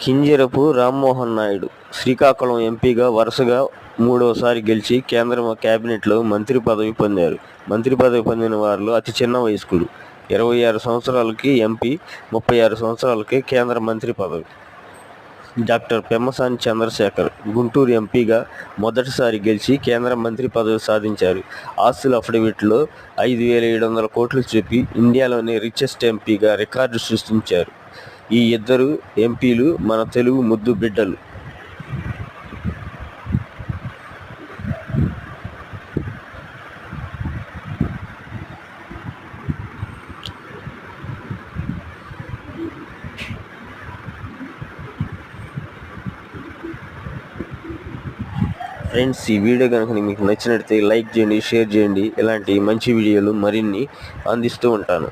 కింజరపు రామ్మోహన్ నాయుడు శ్రీకాకుళం ఎంపీగా వరుసగా మూడోసారి గెలిచి కేంద్ర కేబినెట్లో మంత్రి పదవి పొందారు. మంత్రి పదవి పొందిన వారిలో అతి చిన్న వయస్కుడు. 26 సంవత్సరాలకి ఎంపీ, 36 సంవత్సరాలకి కేంద్ర మంత్రి పదవి. డాక్టర్ పెమ్మసాని చంద్రశేఖర్ గుంటూరు ఎంపీగా మొదటిసారి గెలిచి కేంద్ర మంత్రి పదవి సాధించారు. ఆస్తుల అఫిడవిట్లో 5,700 కోట్లు చూపి ఇండియాలోని రిచెస్ట్ ఎంపీగా రికార్డు సృష్టించారు. ఈ ఇద్దరు ఎంపీలు మన తెలుగు ముద్దు బిడ్డలు. ఫ్రెండ్స్, ఈ వీడియో కనుక మీకు నచ్చినట్లయితే లైక్ చేయండి, షేర్ చేయండి. ఇలాంటి మంచి వీడియోలు మరిన్ని అందిస్తూ ఉంటాను.